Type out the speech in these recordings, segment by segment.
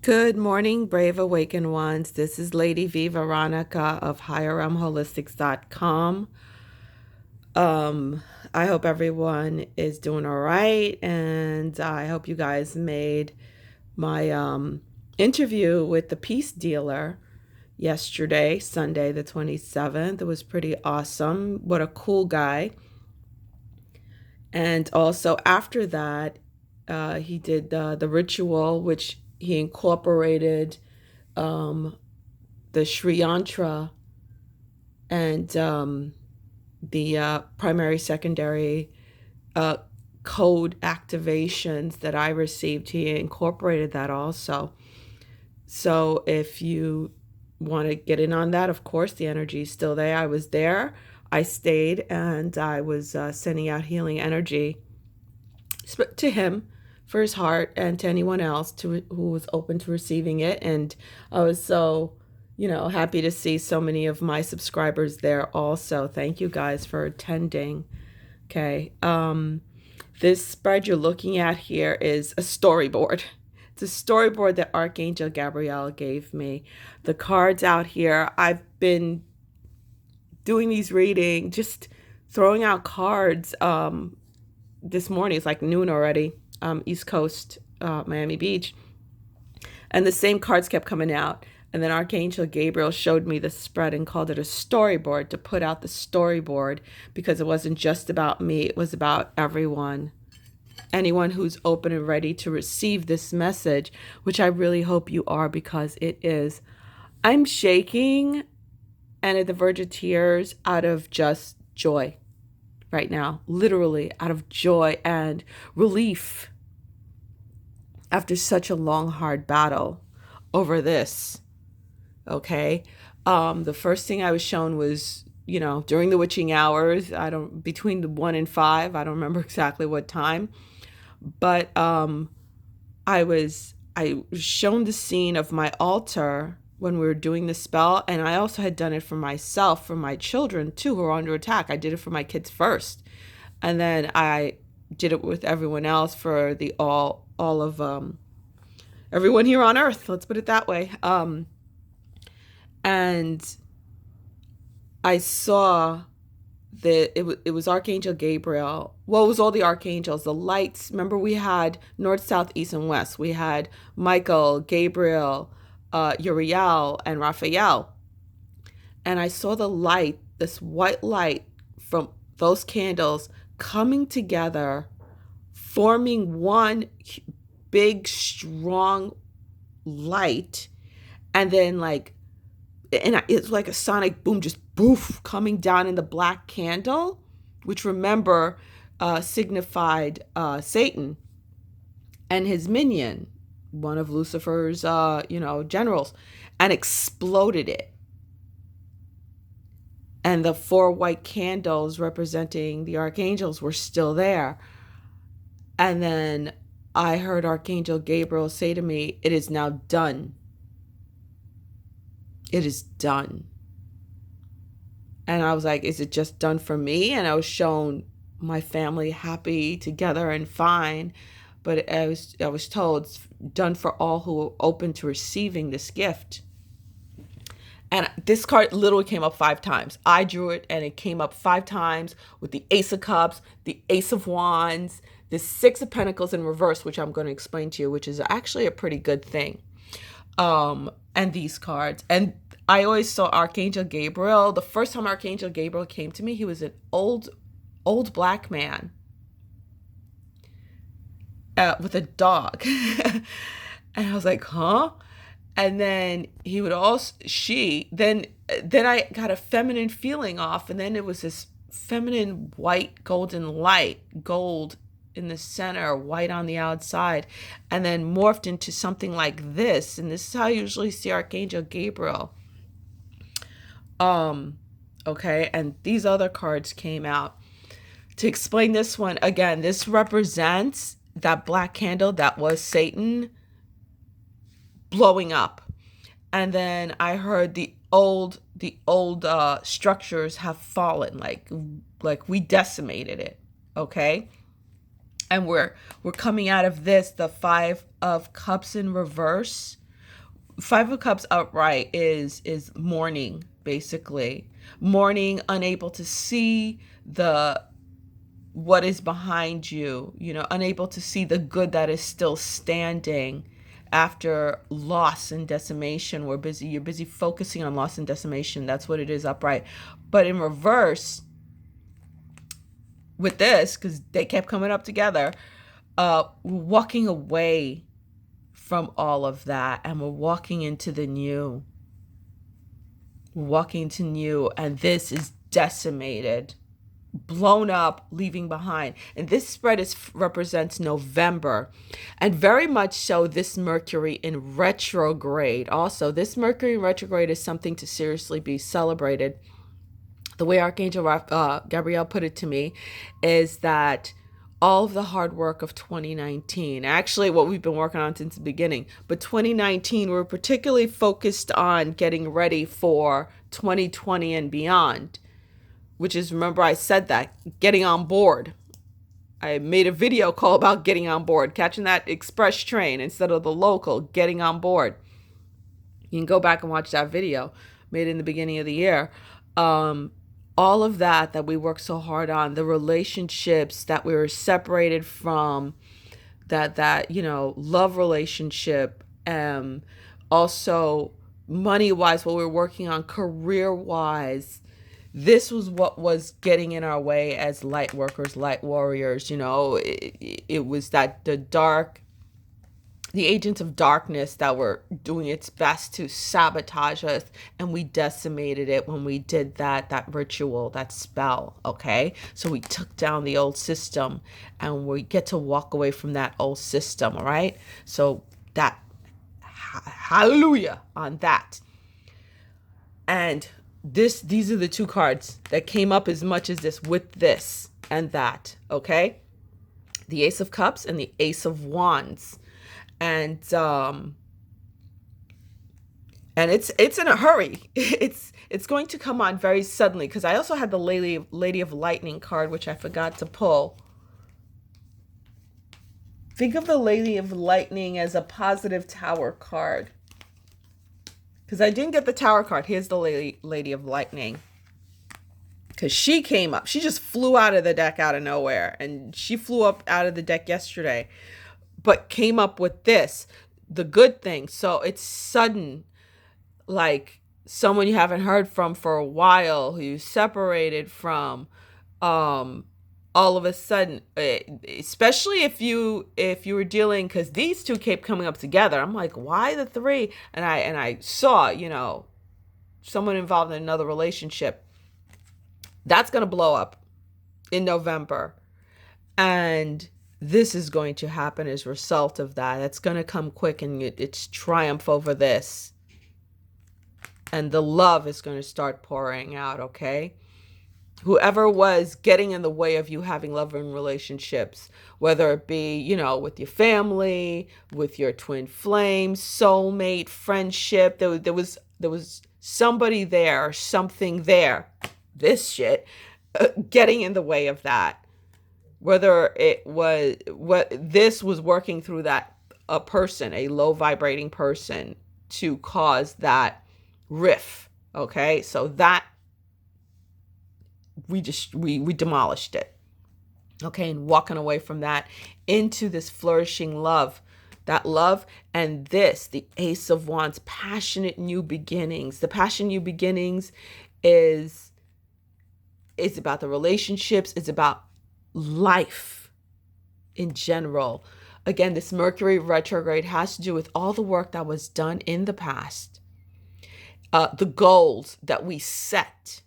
Good morning, brave awakened ones. This is Lady V Veronica of HigherRealmHolistics.com. Um, I hope everyone is doing all right, and I hope you guys made my interview with the peace dealer yesterday, Sunday the 27th. It was pretty awesome. What a cool guy. And also after that, he did the ritual, which he incorporated um, the Sri Yantra and the primary, secondary uh, code activations that I received. He incorporated that also. So if you want to get in on that, of course, the energy is still there. I was there. I stayed and I was sending out healing energy to him for his heart and to anyone else who was open to receiving it. And I was so, happy to see so many of my subscribers there also. Thank you guys for attending. Okay. This spread you're looking at here is a storyboard. It's a storyboard that Archangel Gabrielle gave me. The cards out here, I've been doing these readings, just throwing out cards this morning. It's like noon already, East Coast, Miami Beach. And the same cards kept coming out. And then Archangel Gabriel showed me the spread and called it a storyboard, to put out the storyboard, because it wasn't just about me, it was about everyone. Anyone who's open and ready to receive this message, which I really hope you are, because it is. I'm shaking and at the verge of tears out of just joy right now, literally out of joy and relief after such a long, hard battle over this. Okay. The first thing I was shown was, during the witching hours, between the 1 and 5, I don't remember exactly what time, but I was shown the scene of my altar when we were doing the spell. And I also had done it for myself, for my children too, who are under attack. I did it for my kids first. And then I did it with everyone else, for the all of everyone here on earth. Let's put it that way. And I saw that it was Archangel Gabriel. Well, it was all the archangels, the lights. Remember, we had north, south, east, and west. We had Michael, Gabriel, Uriel, and Raphael. And I saw the light, this white light from those candles coming together, forming one big, strong light. And then it's like a sonic boom, just boof, coming down in the black candle, which, remember, signified Satan and his minion, one of Lucifer's, generals, and exploded it. And the 4 white candles representing the archangels were still there. And then I heard Archangel Gabriel say to me, "It is now done. It is done." And I was like, is it just done for me? And I was shown my family happy together and fine. But I was told it's done for all who are open to receiving this gift. And this card literally came up 5 times. I drew it and it came up 5 times with the Ace of Cups, the Ace of Wands, the 6 of Pentacles in reverse, which I'm going to explain to you, which is actually a pretty good thing. And these cards. And I always saw Archangel Gabriel. The first time Archangel Gabriel came to me, he was an old black man with a dog. And I was like, huh? And then he would also, then I got a feminine feeling off. And then it was this feminine white golden light, gold in the center, white on the outside, and then morphed into something like this. And this is how I usually see Archangel Gabriel. Okay, and these other cards came out. To explain this one, again, this represents that black candle that was Satan blowing up. And then I heard the old structures have fallen, like we decimated it. Okay. And we're coming out of this, the 5 of Cups in reverse, Five of Cups upright is mourning, basically. Mourning, unable to see the what is behind you, unable to see the good that is still standing after loss and decimation. You're busy focusing on loss and decimation. That's what it is upright. But in reverse, with this, because they kept coming up together, walking away from all of that, and we're walking into the new. We're walking into new, and this is decimated, blown up, leaving behind. And this spread represents November, and very much so this Mercury in retrograde. Also, this Mercury in retrograde is something to seriously be celebrated. The way Archangel Gabriel put it to me is that all of the hard work of 2019, actually what we've been working on since the beginning, but 2019, we're particularly focused on getting ready for 2020 and beyond, which is, remember I said that, getting on board. I made a video call about getting on board, catching that express train instead of the local, getting on board. You can go back and watch that video, made in the beginning of the year. All of that we worked so hard on, the relationships that we were separated from, that love relationship, also money-wise, what we were working on career-wise. This was what was getting in our way as light workers, light warriors. It was that the agents of darkness that were doing its best to sabotage us, and we decimated it when we did that ritual, that spell, okay? So we took down the old system, and we get to walk away from that old system, all right? So that, hallelujah on that. And these are the two cards that came up as much as this, with this and that, okay? The Ace of Cups and the Ace of Wands. And it's in a hurry. It's going to come on very suddenly, because I also had the Lady of Lightning card, which I forgot to pull. Think of the Lady of Lightning as a positive Tower card, because I didn't get the Tower card. Here's the Lady of Lightning, because she came up. She just flew out of the deck out of nowhere, and she flew up out of the deck yesterday, but came up with this, the good thing. So it's sudden, like someone you haven't heard from for a while, who you separated from, all of a sudden, especially if you were dealing, because these two kept coming up together. I'm like, why the three? And I saw, someone involved in another relationship. That's going to blow up in November. And this is going to happen as a result of that. It's going to come quick, and it's triumph over this. And the love is going to start pouring out, okay? Whoever was getting in the way of you having loving relationships, whether it be, with your family, with your twin flame, soulmate, friendship, there was somebody there, or something there, this shit, getting in the way of that. Whether it was this was working through that a person, a low vibrating person, to cause that riff. Okay, so that we demolished it. Okay, and walking away from that into this flourishing love, that love, and this, the Ace of Wands, passionate new beginnings. The passion new beginnings is about the relationships. It's about life in general. Again, this Mercury retrograde has to do with all the work that was done in the past, the goals that we set.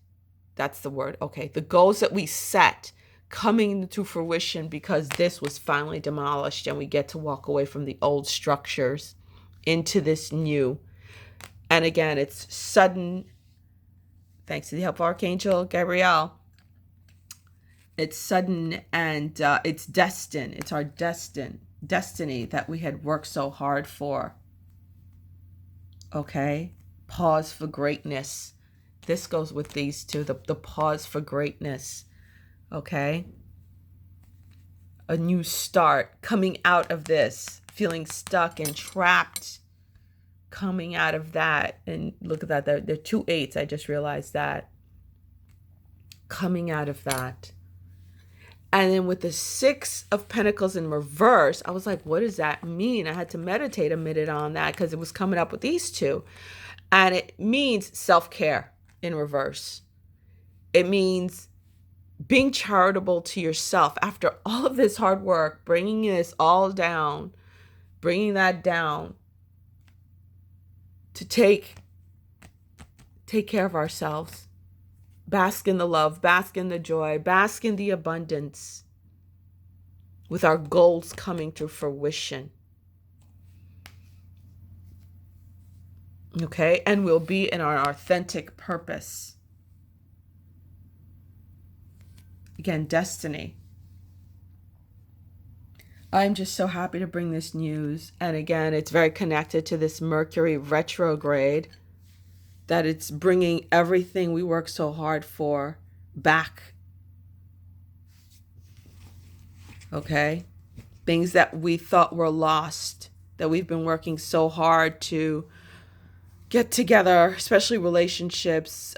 That's the word. Okay, the goals that we set coming to fruition, because this was finally demolished, and we get to walk away from the old structures into this new. And again, it's sudden, thanks to the help of Archangel Gabriel. It's sudden, and it's destined. It's our destiny that we had worked so hard for. Okay? Pause for greatness. This goes with these two, the pause for greatness. Okay? A new start, coming out of this, feeling stuck and trapped, coming out of that, and look at that, there are 2 8s. I just realized that. Coming out of that. And then with the 6 of Pentacles in reverse, I was like, what does that mean? I had to meditate a minute on that because it was coming up with these two. And it means self-care in reverse. It means being charitable to yourself after all of this hard work, bringing this all down, bringing that down, to take care of ourselves. Bask in the love, bask in the joy, bask in the abundance, with our goals coming to fruition. Okay? And we'll be in our authentic purpose. Again, destiny. I'm just so happy to bring this news. And again, it's very connected to this Mercury retrograde, that it's bringing everything we work so hard for back. Okay? Things that we thought were lost, that we've been working so hard to get together, especially relationships,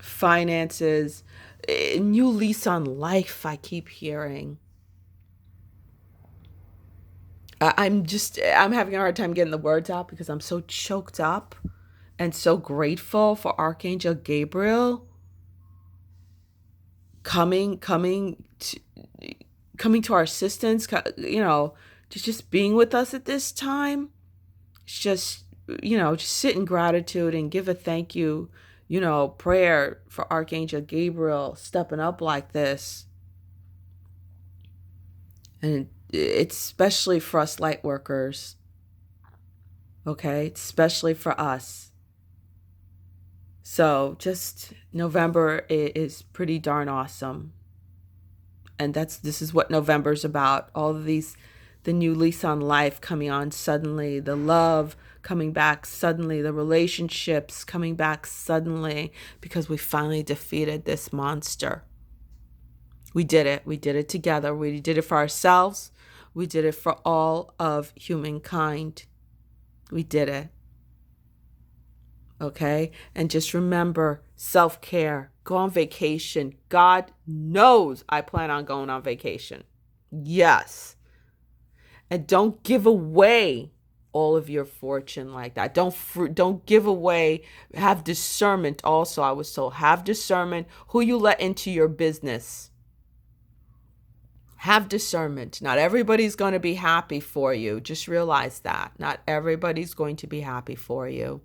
finances, a new lease on life, I keep hearing. I'm having a hard time getting the words out because I'm so choked up and so grateful for Archangel Gabriel coming to our assistance, just being with us at this time. It's just sit in gratitude and give a thank you, prayer for Archangel Gabriel stepping up like this. And it's especially for us light workers. Okay? It's especially for us. So just November is pretty darn awesome. And this is what November's about. All of these, the new lease on life coming on suddenly, the love coming back suddenly, the relationships coming back suddenly, because we finally defeated this monster. We did it. We did it together. We did it for ourselves. We did it for all of humankind. We did it. Okay? And just remember, self-care. Go on vacation. God knows I plan on going on vacation. Yes. And don't give away all of your fortune like that. Don't give away. Have discernment also. I was told, have discernment who you let into your business. Have discernment. Not everybody's going to be happy for you. Just realize that. Not everybody's going to be happy for you.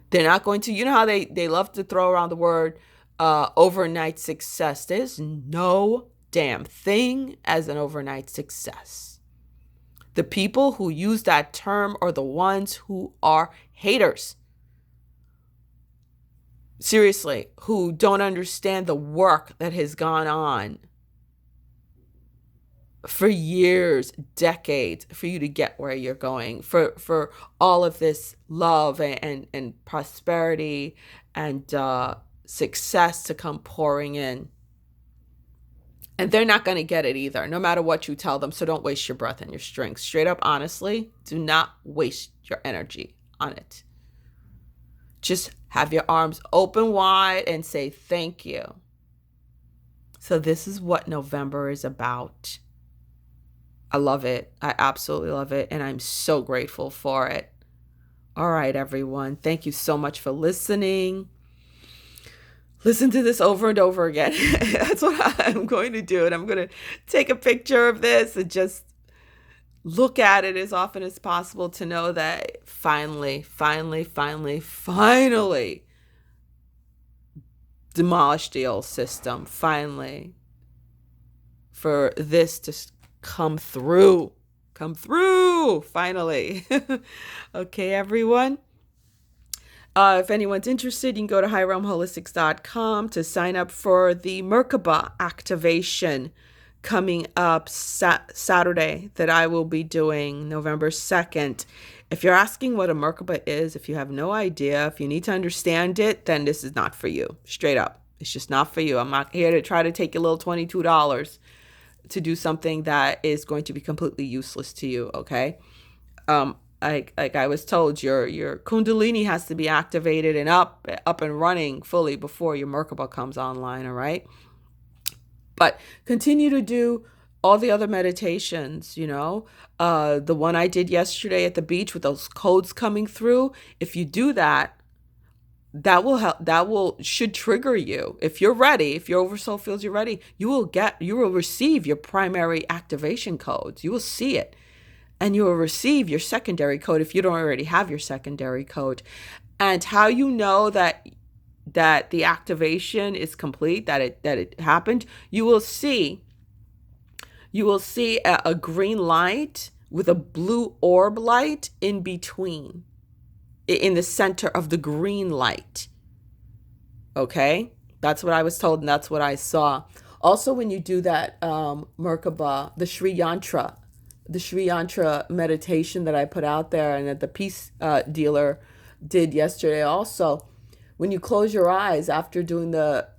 They're not going to, how they love to throw around the word overnight success. There's no damn thing as an overnight success. The people who use that term are the ones who are haters. Seriously, who don't understand the work that has gone on for years, decades, for you to get where you're going, for all of this love and prosperity and success to come pouring in. And they're not going to get it either, no matter what you tell them. So don't waste your breath and your strength. Straight up, honestly, do not waste your energy on it. Just have your arms open wide and say thank you. So this is what November is about. I love it. I absolutely love it. And I'm so grateful for it. All right, everyone. Thank you so much for listening. Listen to this over and over again. That's what I'm going to do. And I'm going to take a picture of this and just look at it as often as possible to know that finally demolished the old system. Finally. For this to come through, finally. Okay, everyone. If anyone's interested, you can go to highrealmholistics.com to sign up for the Merkaba activation coming up Saturday that I will be doing November 2nd. If you're asking what a Merkaba is, if you have no idea, if you need to understand it, then this is not for you. Straight up. It's just not for you. I'm not here to try to take your little $22 to do something that is going to be completely useless to you, okay? like I was told, your Kundalini has to be activated and up and running fully before your Merkaba comes online. All right, but continue to do all the other meditations. The one I did yesterday at the beach with those codes coming through. If you do that, that will help. That will should trigger you. If you're ready, if your oversoul feels you're ready, you will receive your primary activation codes. You will see it, and you will receive your secondary code if you don't already have your secondary code. And how you know that the activation is complete, that it happened, you will see a green light with a blue orb light in between, in the center of the green light. Okay? That's what I was told, and that's what I saw. Also, when you do that Merkaba, the Sri Yantra meditation that I put out there and that the peace dealer did yesterday also, when you close your eyes after doing the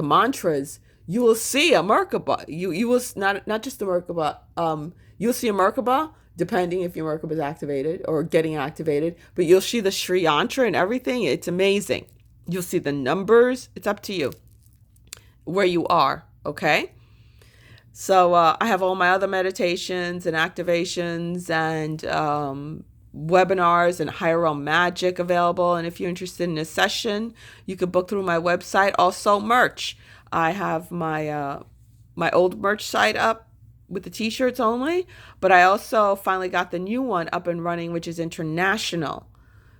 mantras, you will see a Merkaba. You will not just the Merkaba. You'll see a Merkaba depending if your Merkaba is activated or getting activated. But you'll see the Sri Yantra and everything. It's amazing. You'll see the numbers. It's up to you where you are. Okay. So I have all my other meditations and activations and webinars and higher realm magic available. And if you're interested in a session, you could book through my website. Also merch. I have my old merch site up with the t-shirts only, but I also finally got the new one up and running, which is international.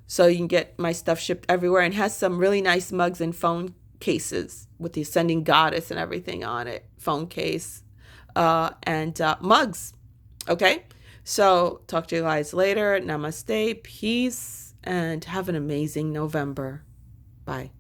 So you can get my stuff shipped everywhere, and has some really nice mugs and phone cases with the ascending goddess and everything on it. Phone case and mugs. Okay? So talk to you guys later. Namaste, peace, and have an amazing November. Bye.